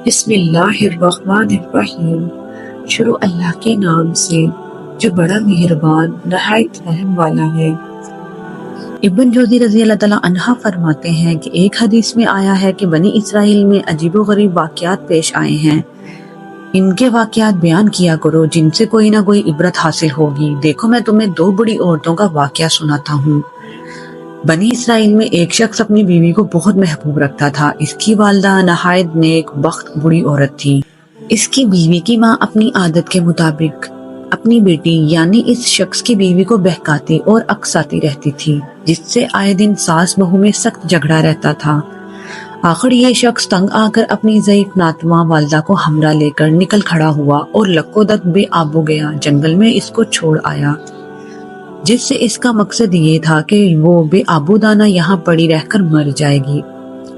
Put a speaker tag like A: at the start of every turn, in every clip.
A: بسم اللہ الرحمن الرحیم۔ شروع اللہ کے نام سے جو بڑا مہربان نہایت رحم والا ہے۔ ابن جوزی رضی اللہ تعالیٰ عنہ فرماتے ہیں کہ ایک حدیث میں آیا ہے کہ بنی اسرائیل میں عجیب و غریب واقعات پیش آئے ہیں، ان کے واقعات بیان کیا کرو جن سے کوئی نہ کوئی عبرت حاصل ہوگی۔ دیکھو میں تمہیں دو بڑی عورتوں کا واقعہ سناتا ہوں۔ بنی اسرائیل میں ایک شخص اپنی بیوی کو بہت محبوب رکھتا تھا۔ اس کی والدہ نہایت نیک بخت بڑی عورت تھی۔ اس کی بیوی کی ماں اپنی عادت کے مطابق اپنی بیٹی یعنی اس شخص کی بیوی کو بہکاتی اور اکساتی رہتی تھی، جس سے آئے دن ساس بہو میں سخت جھگڑا رہتا تھا۔ آخر یہ شخص تنگ آ کر اپنی ضعیف ناتواں والدہ کو ہمراہ لے کر نکل کھڑا ہوا اور لکو دک بے آب و گیا جنگل میں اس کو چھوڑ آیا، جس سے اس کا مقصد یہ تھا کہ وہ بے آبو دانہ یہاں پڑی رہ کر مر جائے گی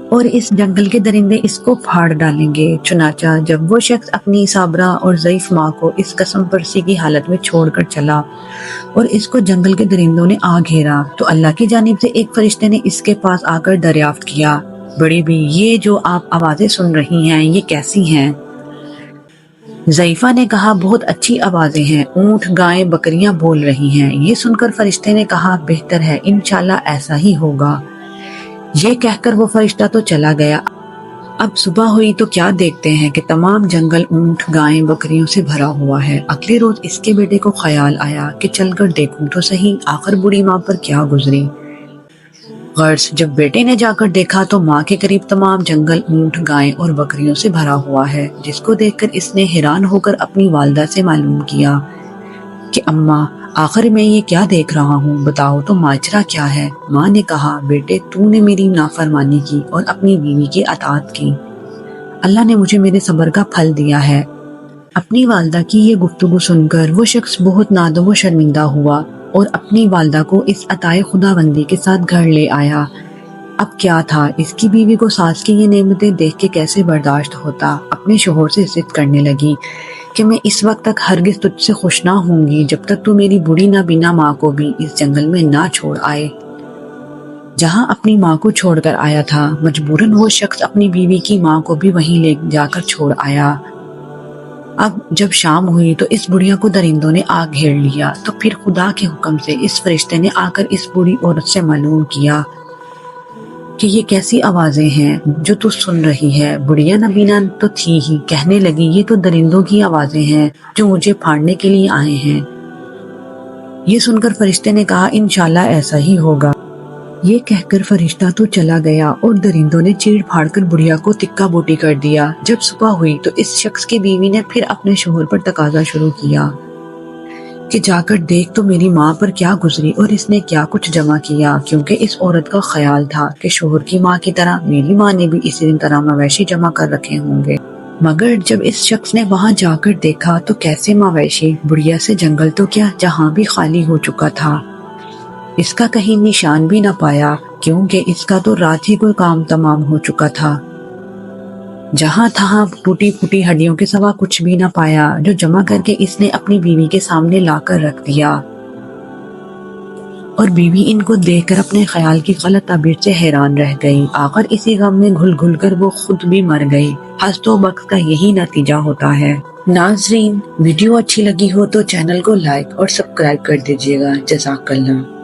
A: اور اس جنگل کے درندے اس کو پھاڑ ڈالیں گے۔ چنانچہ جب وہ شخص اپنی صابرہ اور ضعیف ماں کو اس قسم پرسی کی حالت میں چھوڑ کر چلا اور اس کو جنگل کے درندوں نے آ گھیرا، تو اللہ کی جانب سے ایک فرشتے نے اس کے پاس آ کر دریافت کیا، بڑی بھی یہ جو آپ آوازیں سن رہی ہیں یہ کیسی ہیں؟ ضعیفہ نے کہا بہت اچھی آوازیں ہیں، اونٹ گائیں بکریاں بول رہی ہیں۔ یہ سن کر فرشتے نے کہا بہتر ہے، انشاءاللہ ایسا ہی ہوگا۔ یہ کہہ کر وہ فرشتہ تو چلا گیا۔ اب صبح ہوئی تو کیا دیکھتے ہیں کہ تمام جنگل اونٹ گائیں بکریوں سے بھرا ہوا ہے۔ اگلے روز اس کے بیٹے کو خیال آیا کہ چل کر دیکھوں تو صحیح آخر بوڑھی ماں پر کیا گزری۔ غرض جب بیٹے نے جا کر دیکھا تو ماں کے قریب تمام جنگل اونٹ گائیں اور بکریوں سے بھرا ہوا ہے، جس کو دیکھ کر اس نے حیران ہو کر اپنی والدہ سے معلوم کیا کہ اماں آخر میں یہ کیا دیکھ رہا ہوں، بتاؤ تو ماجرا کیا ہے؟ ماں نے کہا بیٹے تو نے میری نافرمانی کی اور اپنی بیوی کی اطاعت کی، اللہ نے مجھے میرے صبر کا پھل دیا ہے۔ اپنی والدہ کی یہ گفتگو سن کر وہ شخص بہت نادم و شرمندہ ہوا اور اپنی والدہ کو اس عطائے خداوندی کے ساتھ گھر لے آیا۔ اب کیا تھا، اس کی بیوی کو ساس کی یہ نعمتیں دیکھ کے کیسے برداشت ہوتا۔ اپنے شوہر سے ضد کرنے لگی کہ میں اس وقت تک ہرگز تجھ سے خوش نہ ہوں گی جب تک تو میری بوڑھی نابینا ماں کو بھی اس جنگل میں نہ چھوڑ آئے جہاں اپنی ماں کو چھوڑ کر آیا تھا۔ مجبوراً وہ شخص اپنی بیوی کی ماں کو بھی وہیں لے جا کر چھوڑ آیا۔ اب جب شام ہوئی تو اس بڑھیا کو درندوں نے آ گھیر لیا، تو پھر خدا کے حکم سے اس فرشتے نے آ کر اس بوڑھی عورت سے معلوم کیا کہ یہ کیسی آوازیں ہیں جو تو سن رہی ہے۔ بڑھیا نبینا تو تھی ہی، کہنے لگی یہ تو درندوں کی آوازیں ہیں جو مجھے پھاڑنے کے لیے آئے ہیں۔ یہ سن کر فرشتے نے کہا انشاءاللہ ایسا ہی ہوگا۔ یہ کہہ کر فرشتہ تو چلا گیا اور درندوں نے چیڑ پھاڑ کر بڑھیا کو تکا بوٹی کر دیا۔ جب صبح ہوئی تو اس شخص کی بیوی نے پھر اپنے شوہر پر تقاضا شروع کیا کہ جا کر دیکھ تو میری ماں پر کیا گزری اور اس نے کیا کچھ جمع کیا، کیونکہ اس عورت کا خیال تھا کہ شوہر کی ماں کی طرح میری ماں نے بھی اسی طرح مویشی جمع کر رکھے ہوں گے۔ مگر جب اس شخص نے وہاں جا کر دیکھا تو کیسے مویشی، بڑھیا سے جنگل تو کیا جہاں بھی خالی ہو چکا تھا، اس کا کہیں نشان بھی نہ پایا، کیونکہ اس کا تو رات ہی کوئی کام تمام ہو چکا تھا۔ جہاں تہاں ٹوٹی پھوٹی ہڈیوں کے سوا کچھ بھی نہ پایا، جو جمع کر کے اس نے اپنی بیوی کے سامنے لا کر رکھ دیا، اور بیوی ان کو دیکھ کر اپنے خیال کی غلط تعبیر سے حیران رہ گئی۔ آخر اسی غم میں گھل گھل کر وہ خود بھی مر گئی۔ ہست و بخت کا یہی نتیجہ ہوتا ہے۔ ناظرین، ویڈیو اچھی لگی ہو تو چینل کو لائک اور سبسکرائب کر دیجیے گا۔ جزاک اللہ۔